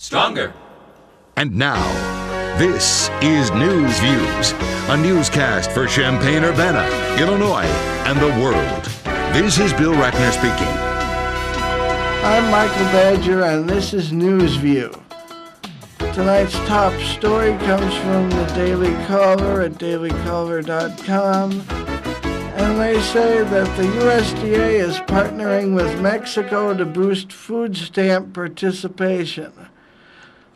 Stronger. And now, this is News Views, a newscast for Champaign-Urbana, Illinois, and the world. This is Bill Ratner speaking. I'm Michael Badger, and this is News View. Tonight's top story comes from the Daily Caller at dailycaller.com, and they say that the USDA is partnering with Mexico to boost food stamp participation.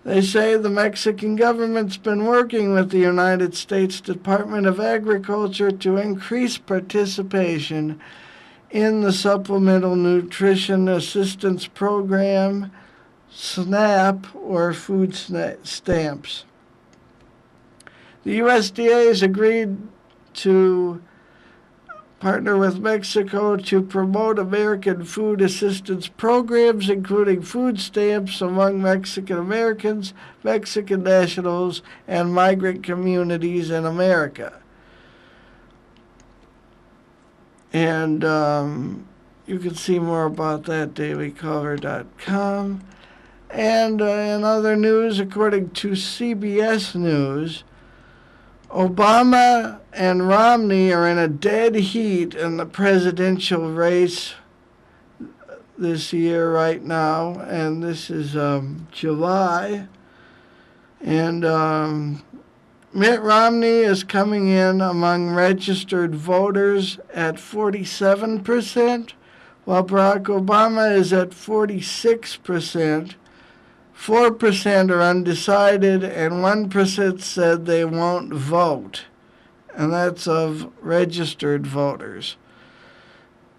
They say the Mexican government's been working with the United States Department of Agriculture to increase participation in the Supplemental Nutrition Assistance Program, SNAP, or food stamps. The USDA has agreed to partner with Mexico to promote American food assistance programs, including food stamps among Mexican Americans, Mexican nationals, and migrant communities in America. And you can see more about that at dailycaller.com. And in other news, according to CBS News, Obama and Romney are in a dead heat in the presidential race this year right now, and this is July. And Mitt Romney is coming in among registered voters at 47%, while Barack Obama is at 46%. 4% are undecided, and 1% said they won't vote, and that's of registered voters.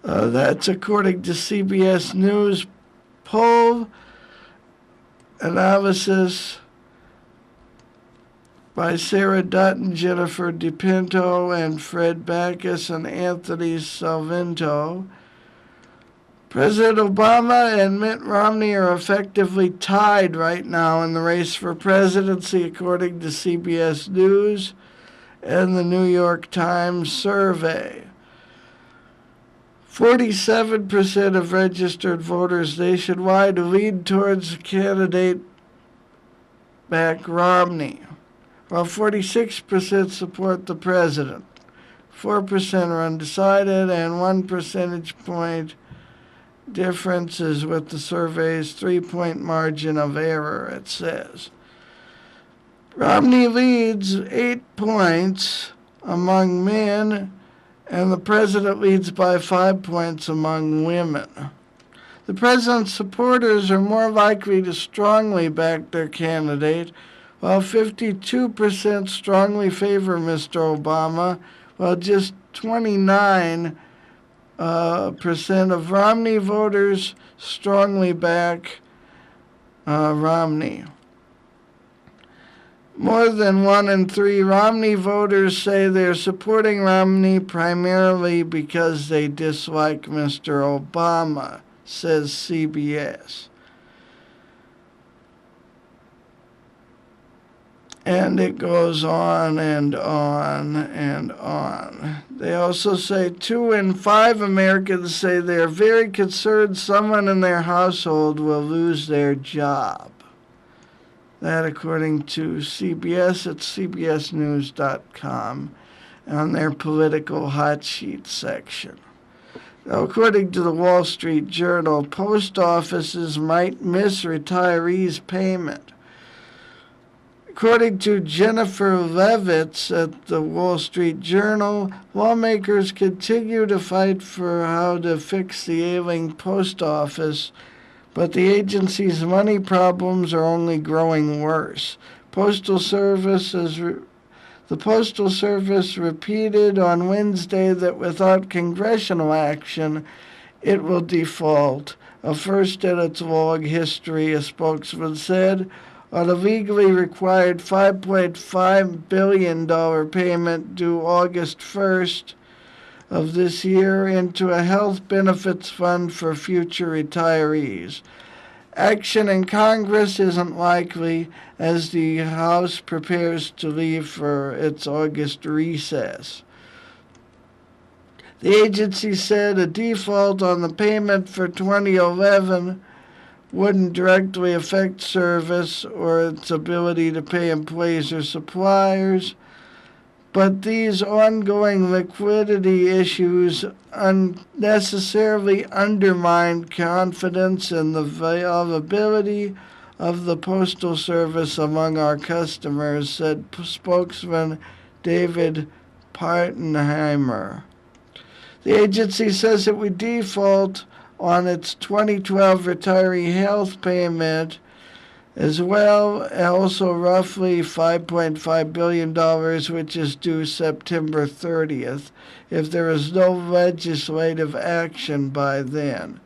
That's according to CBS News poll analysis by Sarah Dutton, Jennifer DiPinto, and Fred Backus and Anthony Salvinto. President Obama and Mitt Romney are effectively tied right now in the race for presidency, according to CBS News and the New York Times survey. 47% of registered voters nationwide lean towards candidate-backed Romney, while 46% support the president. 4% are undecided, and 1 percentage point differences with the survey's 3-point margin of error, it says. Romney leads 8 points among men, and the president leads by 5 points among women. The president's supporters are more likely to strongly back their candidate, while 52% strongly favor Mr. Obama, while just 29% of Romney voters strongly back Romney. More than 1 in 3 Romney voters say they're supporting Romney primarily because they dislike Mr. Obama, says CBS. And it goes on and on and on. They also say 2 in 5 Americans say they're very concerned someone in their household will lose their job. That according to CBS at cbsnews.com on their political hot sheet section. Now, according to the Wall Street Journal, post offices might miss retirees' payment. According to Jennifer Levitz at the Wall Street Journal, lawmakers continue to fight for how to fix the ailing post office, but the agency's money problems are only growing worse. The Postal Service repeated on Wednesday that without congressional action, it will default. A first in its long history, a spokesman said, on a legally required $5.5 billion payment due August 1st of this year into a health benefits fund for future retirees. Action in Congress isn't likely as the House prepares to leave for its August recess. The agency said a default on the payment for 2011 wouldn't directly affect service or its ability to pay employees or suppliers. But these ongoing liquidity issues unnecessarily undermine confidence in the viability of the Postal Service among our customers, said spokesman David Partenheimer. The agency says it would default on its 2012 retiree health payment as well, also roughly $5.5 billion, which is due September 30th, if there is no legislative action by then.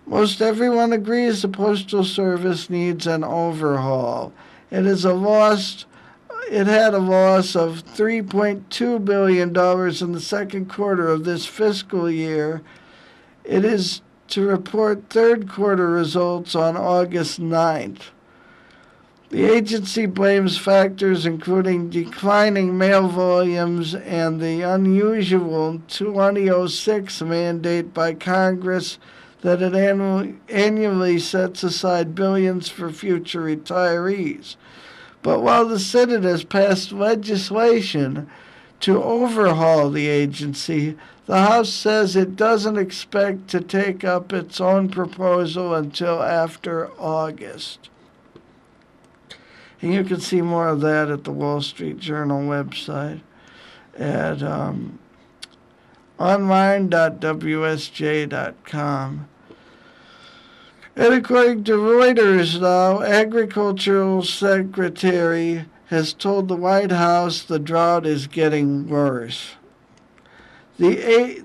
Most everyone agrees the Postal Service needs an overhaul. It had a loss of $3.2 billion in the second quarter of this fiscal year. It is to report third quarter results on August 9th. The agency blames factors including declining mail volumes and the unusual 2006 mandate by Congress that it annually sets aside billions for future retirees. But while the Senate has passed legislation to overhaul the agency, the House says it doesn't expect to take up its own proposal until after August. And you can see more of that at the Wall Street Journal website at online.wsj.com. And according to Reuters now, Agricultural Secretary has told the White House the drought is getting worse. The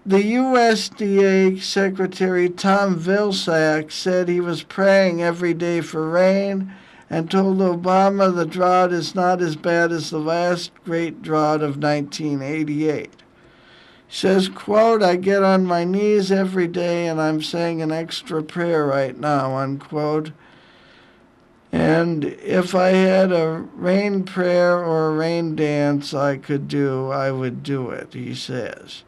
USDA Secretary Tom Vilsack said he was praying every day for rain and told Obama the drought is not as bad as the last great drought of 1988. He says, quote, I get on my knees every day and I'm saying an extra prayer right now, unquote. And if I had a rain prayer or a rain dance I would do it, he says.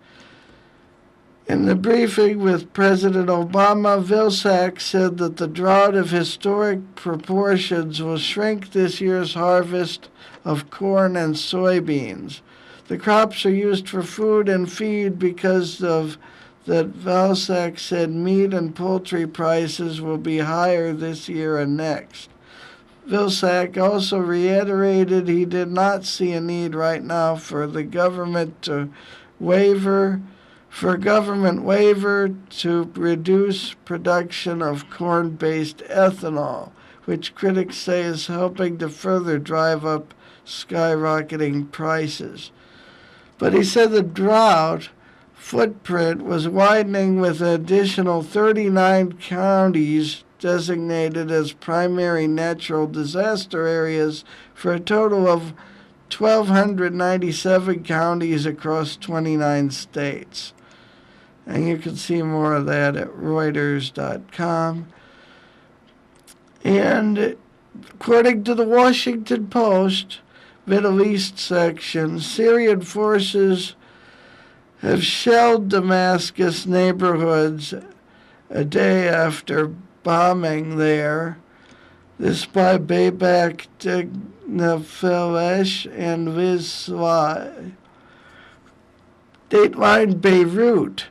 In the briefing with President Obama, Vilsack said that the drought of historic proportions will shrink this year's harvest of corn and soybeans. The crops are used for food and feed because of that. Vilsack said meat and poultry prices will be higher this year and next. Vilsack also reiterated he did not see a need right now for the government waiver to reduce production of corn-based ethanol, which critics say is helping to further drive up skyrocketing prices. But he said the drought footprint was widening with an additional 39 counties designated as primary natural disaster areas for a total of 1,297 counties across 29 states. And you can see more of that at Reuters.com. And according to the Washington Post, Middle East section, Syrian forces have shelled Damascus neighborhoods a day after bombing there. This by Babak Nafelesh and Vizsla. Dateline Beirut.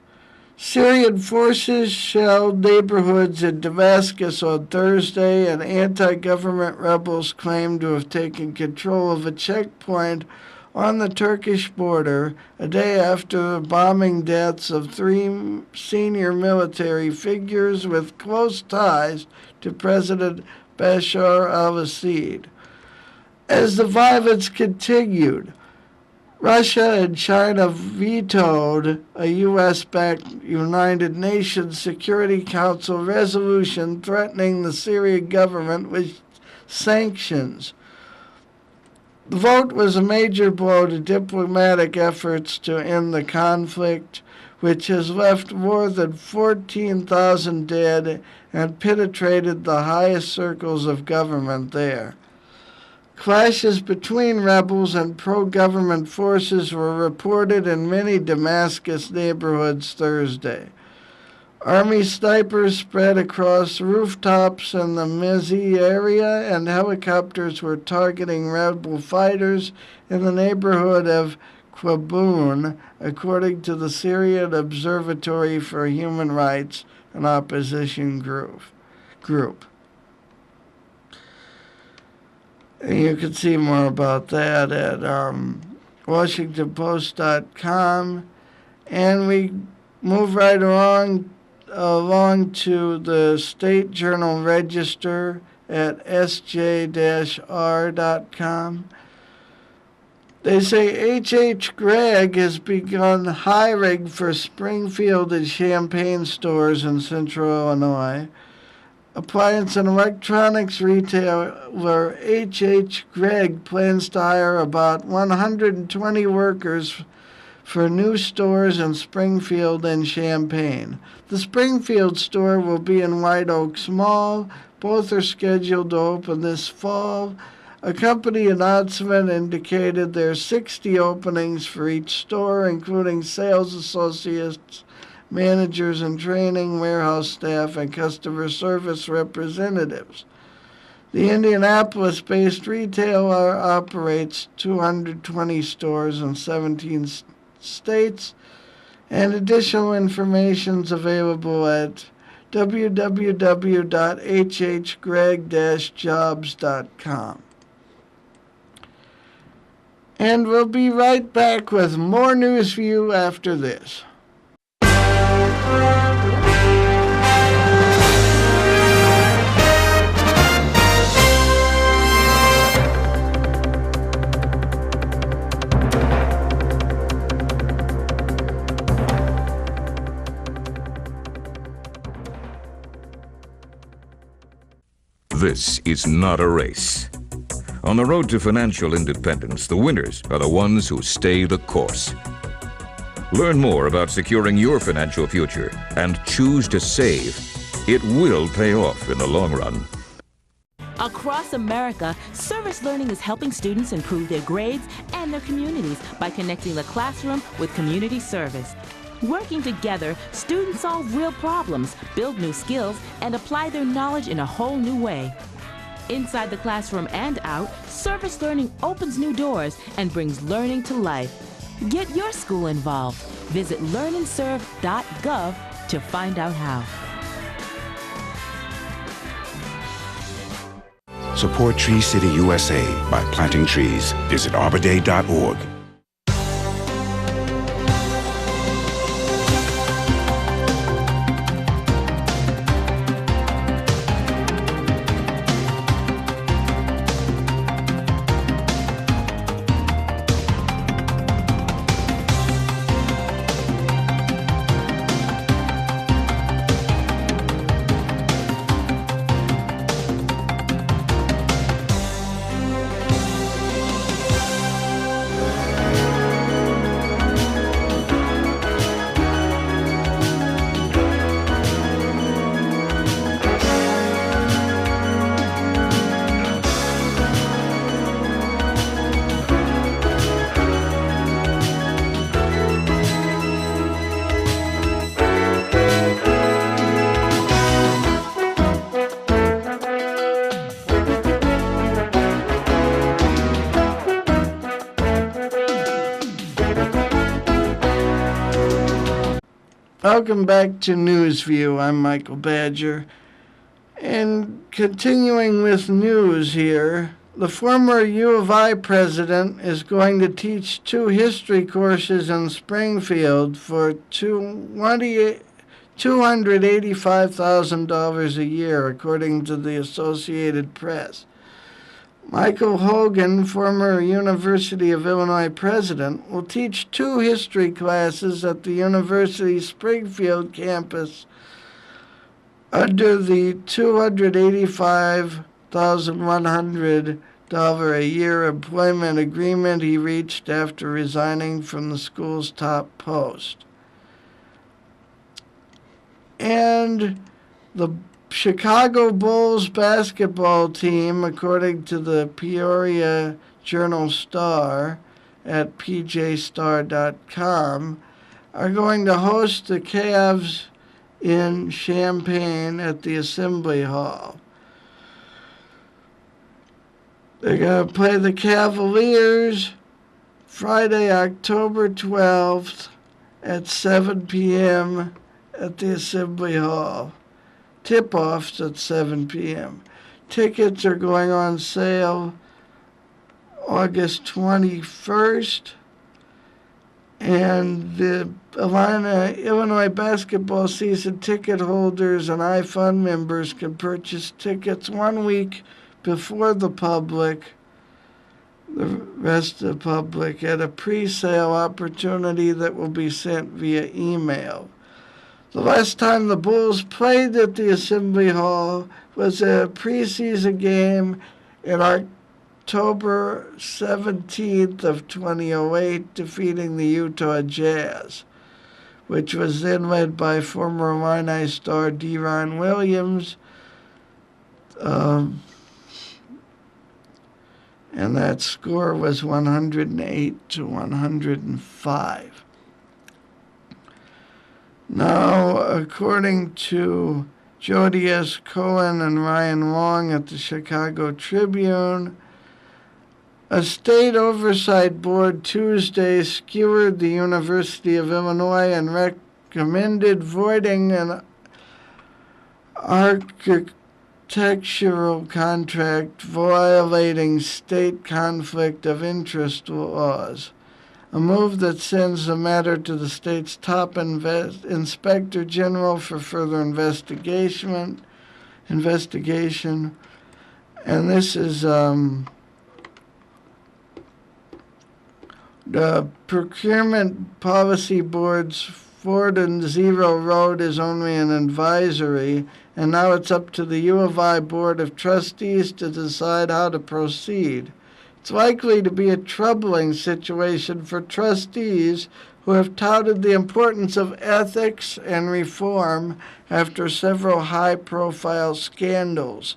Syrian forces shelled neighborhoods in Damascus on Thursday, and anti-government rebels claim to have taken control of a checkpoint on the Turkish border a day after the bombing deaths of 3 senior military figures with close ties to President Bashar al-Assad. As the violence continued, Russia and China vetoed a U.S.-backed United Nations Security Council resolution threatening the Syrian government with sanctions. The vote was a major blow to diplomatic efforts to end the conflict, which has left more than 14,000 dead and penetrated the highest circles of government there. Clashes between rebels and pro-government forces were reported in many Damascus neighborhoods Thursday. Army snipers spread across rooftops in the Mizi area, and helicopters were targeting rebel fighters in the neighborhood of Kwabun, according to the Syrian Observatory for Human Rights, an opposition group. And you can see more about that at WashingtonPost.com. And we move right along to the State Journal Register at sj-r.com. They say H.H. Gregg has begun hiring for Springfield and Champaign stores in central Illinois. Appliance and electronics retailer H.H. Gregg plans to hire about 120 workers for new stores in Springfield and Champaign. The Springfield store will be in White Oaks Mall. Both are scheduled to open this fall. A company announcement indicated there are 60 openings for each store, including sales associates, managers in training, warehouse staff, and customer service representatives. The Indianapolis-based retailer operates 220 stores in 17 states, and additional information is available at www.hhgregg-jobs.com. And we'll be right back with more News View after this. This is not a race. On the road to financial independence, the winners are the ones who stay the course. Learn more about securing your financial future and choose to save. It will pay off in the long run. Across America, Service Learning is helping students improve their grades and their communities by connecting the classroom with community service. Working together, students solve real problems, build new skills, and apply their knowledge in a whole new way. Inside the classroom and out, Service Learning opens new doors and brings learning to life. Get your school involved. Visit learnandserve.gov to find out how. Support Tree City USA by planting trees. Visit arborday.org. Welcome back to News View. I'm Michael Badger. And continuing with news here, the former U of I president is going to teach 2 history courses in Springfield for $285,000 a year, according to the Associated Press. Michael Hogan, former University of Illinois president, will teach 2 history classes at the University Springfield campus under the $285,100 a year employment agreement he reached after resigning from the school's top post. And the Chicago Bulls basketball team, according to the Peoria Journal-Star at pjstar.com, are going to host the Cavs in Champaign at the Assembly Hall. They're going to play the Cavaliers Friday, October 12th at 7 p.m. at the Assembly Hall. Tip-offs at 7 p.m. Tickets are going on sale August 21st. And the Illinois basketball season ticket holders and iFund members can purchase tickets 1 week before the rest of the public, at a pre-sale opportunity that will be sent via email. The last time the Bulls played at the Assembly Hall was a preseason game in October 17th of 2008, defeating the Utah Jazz, which was then led by former Illini star Deron Williams. And that score was 108-105. Now, according to Jody S. Cohen and Ryan Long at the Chicago Tribune, a state oversight board Tuesday skewered the University of Illinois and recommended voiding an architectural contract violating state conflict of interest laws, a move that sends the matter to the state's top inspector general for further investigation. And this is the Procurement Policy Board's Ford and Zero Road is only an advisory, and now it's up to the U of I Board of Trustees to decide how to proceed. It's likely to be a troubling situation for trustees who have touted the importance of ethics and reform after several high-profile scandals.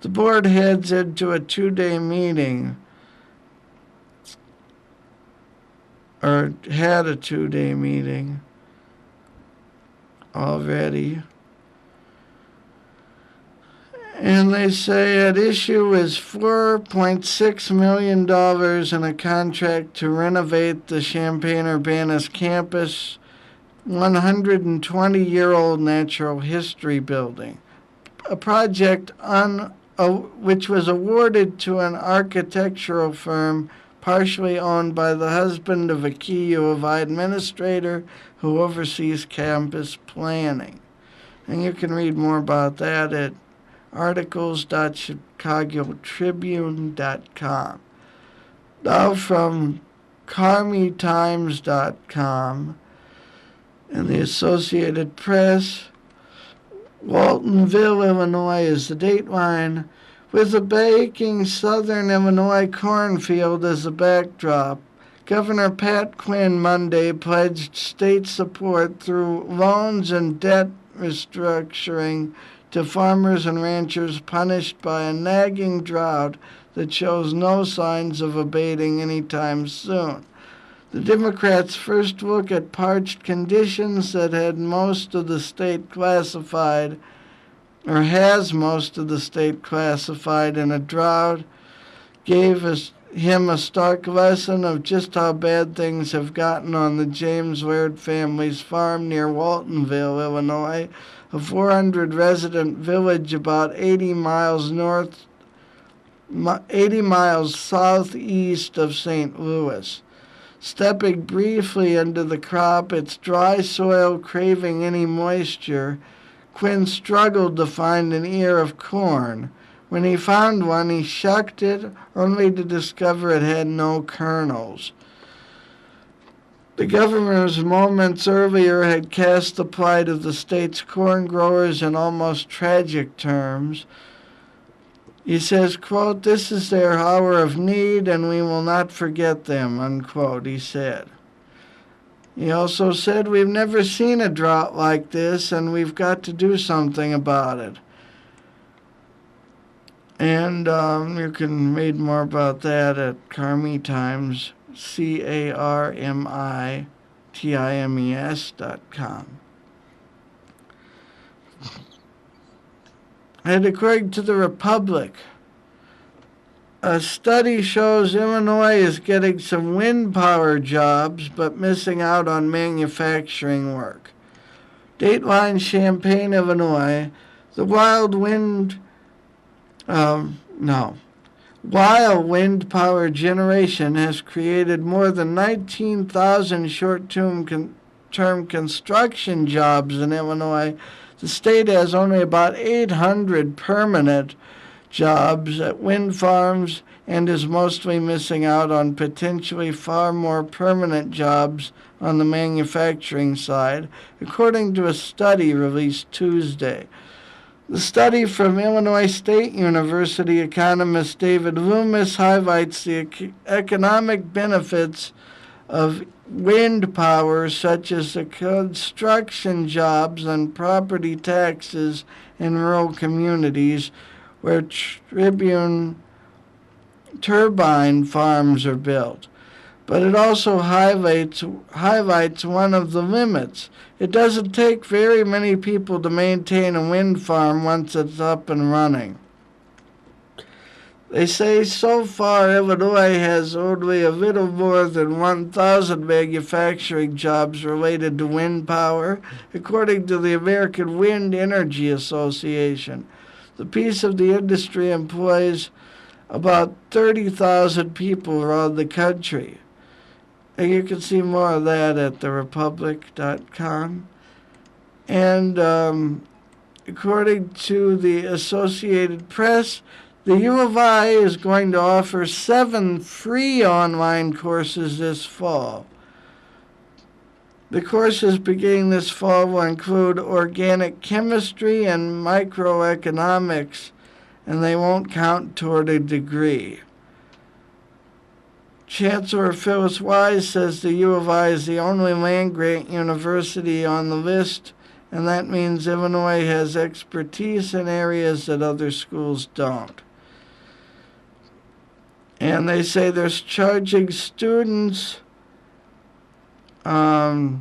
The board heads into a 2-day meeting, or had a 2-day meeting already. And they say at issue is $4.6 million in a contract to renovate the Champaign-Urbanus campus 120-year-old natural history building, a project which was awarded to an architectural firm partially owned by the husband of a key U of I administrator who oversees campus planning. And you can read more about that at articles.chicagotribune.com. Now from carmytimes.com and the Associated Press, Waltonville, Illinois is the dateline, with a baking southern Illinois cornfield as a backdrop. Governor Pat Quinn Monday pledged state support through loans and debt restructuring to farmers and ranchers punished by a nagging drought that shows no signs of abating anytime soon. The Democrats' first look at parched conditions that had most of the state classified, or has most of the state classified in a drought, gave him a stark lesson of just how bad things have gotten on the James Laird family's farm near Waltonville, Illinois, a 400-resident village about 80 miles southeast of St. Louis. Stepping briefly into the crop, its dry soil craving any moisture, Quinn struggled to find an ear of corn. When he found one, he shucked it, only to discover it had no kernels. The governors moments earlier had cast the plight of the state's corn growers in almost tragic terms. He says, quote, "This is their hour of need, and we will not forget them," unquote, he said. He also said, "We've never seen a drought like this, and we've got to do something about it." And you can read more about that at Carmy Times, CarmyTimes.com. And according to the Republic, a study shows Illinois is getting some wind power jobs but missing out on manufacturing work. Dateline Champaign, Illinois, the wild wind power generation has created more than 19,000 short-term construction jobs in Illinois. The state has only about 800 permanent jobs at wind farms and is mostly missing out on potentially far more permanent jobs on the manufacturing side, according to a study released Tuesday. The study from Illinois State University economist David Loomis highlights the economic benefits of wind power, such as the construction jobs and property taxes in rural communities where turbine farms are built. But it also highlights one of the limits. It doesn't take very many people to maintain a wind farm once it's up and running. They say so far Illinois has only a little more than 1,000 manufacturing jobs related to wind power, according to the American Wind Energy Association. The piece of the industry employs about 30,000 people around the country. And you can see more of that at therepublic.com. And according to the Associated Press, the U of I is going to offer 7 free online courses this fall. The courses beginning this fall will include organic chemistry and microeconomics, and they won't count toward a degree. Chancellor Phyllis Wise says the U of I is the only land-grant university on the list, and that means Illinois has expertise in areas that other schools don't. And they say they're charging students the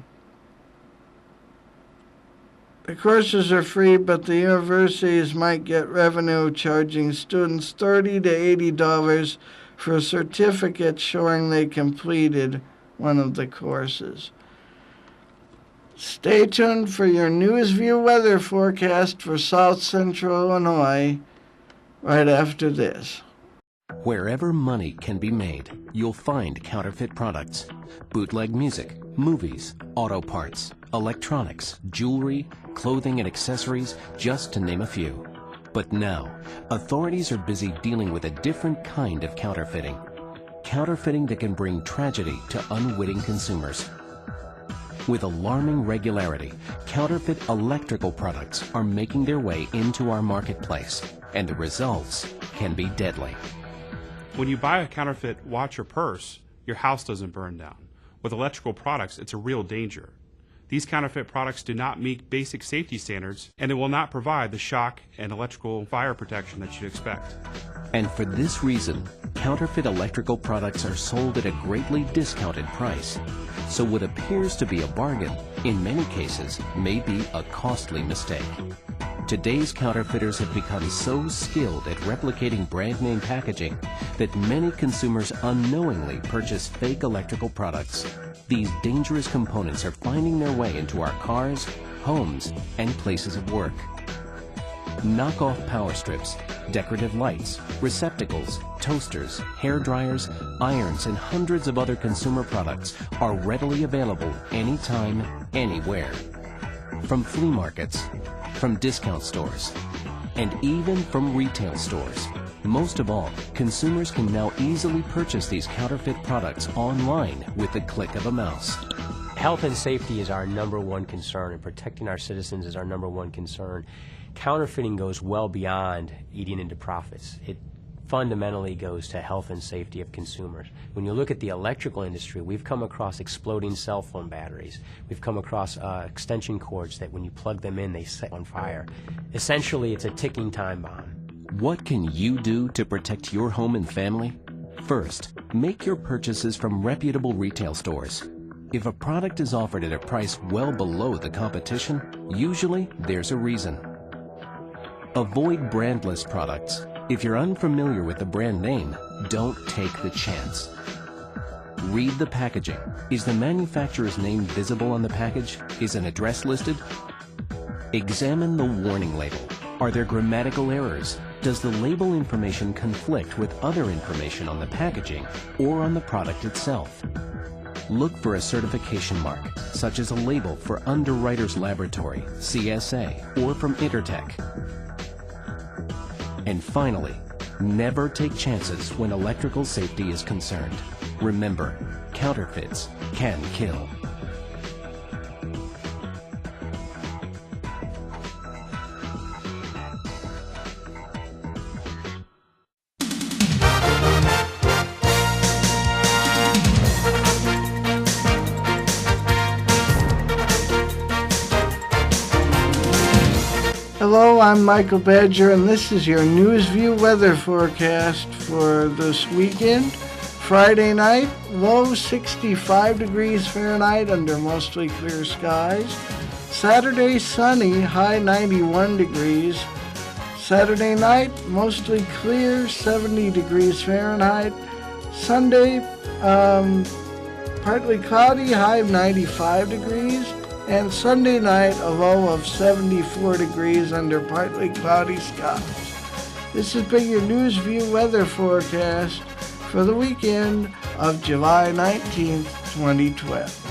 courses are free, but the universities might get revenue charging students $30 to $80 for a certificate showing they completed one of the courses. Stay tuned for your NewsView weather forecast for South Central Illinois right after this. Wherever money can be made, you'll find counterfeit products. Bootleg music, movies, auto parts, electronics, jewelry, clothing and accessories, just to name a few. But now, authorities are busy dealing with a different kind of counterfeiting. Counterfeiting that can bring tragedy to unwitting consumers. With alarming regularity, counterfeit electrical products are making their way into our marketplace, and the results can be deadly. When you buy a counterfeit watch or purse, your house doesn't burn down. With electrical products, it's a real danger. These counterfeit products do not meet basic safety standards, and it will not provide the shock and electrical fire protection that you'd expect. And for this reason, counterfeit electrical products are sold at a greatly discounted price. So what appears to be a bargain, in many cases, may be a costly mistake. Today's counterfeiters have become so skilled at replicating brand name packaging that many consumers unknowingly purchase fake electrical products. These dangerous components are finding their way into our cars, homes, and places of work. Knockoff power strips, decorative lights, receptacles, toasters, hair dryers, irons, and hundreds of other consumer products are readily available anytime, anywhere. From flea markets, from discount stores, and even from retail stores. Most of all, consumers can now easily purchase these counterfeit products online with the click of a mouse. Health and safety is our #1 concern, and protecting our citizens is our #1 concern. Counterfeiting goes well beyond eating into profits. It fundamentally goes to health and safety of consumers. When you look at the electrical industry, we've come across exploding cell phone batteries. We've come across extension cords that when you plug them in, they set on fire. Essentially, it's a ticking time bomb. What can you do to protect your home and family? First, make your purchases from reputable retail stores. If a product is offered at a price well below the competition, usually there's a reason. Avoid brandless products. If you're unfamiliar with the brand name, don't take the chance. Read the packaging. Is the manufacturer's name visible on the package? Is an address listed? Examine the warning label. Are there grammatical errors? Does the label information conflict with other information on the packaging or on the product itself? Look for a certification mark, such as a label for Underwriters Laboratory, CSA, or from Intertek. And finally, never take chances when electrical safety is concerned. Remember, counterfeits can kill. Hello, I'm Michael Badger, and this is your NewsView weather forecast for this weekend. Friday night, low 65 degrees Fahrenheit under mostly clear skies. Saturday, sunny, high 91 degrees. Saturday night, mostly clear, 70 degrees Fahrenheit. Sunday, partly cloudy, high of 95 degrees. And Sunday night, a low of 74 degrees under partly cloudy skies. This has been your NewsView weather forecast for the weekend of July 19th, 2012.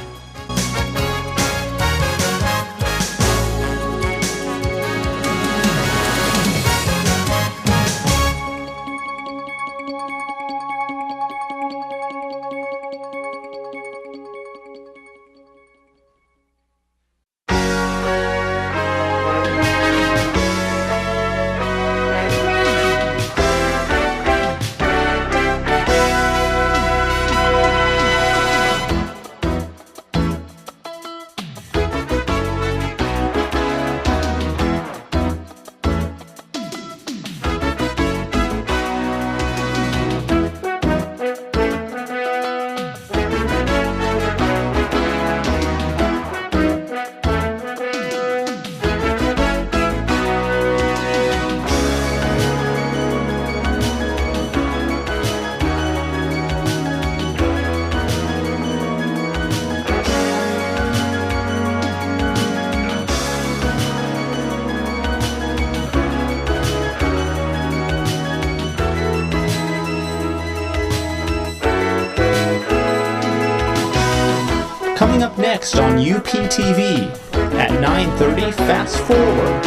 Coming up next on UPTV at 9:30 Fast Forward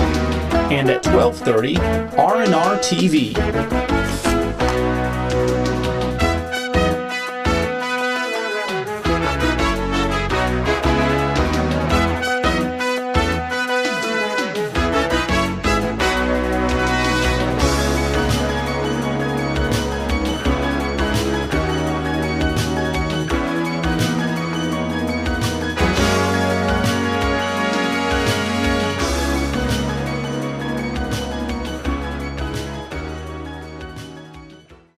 and at 12:30 R&R TV.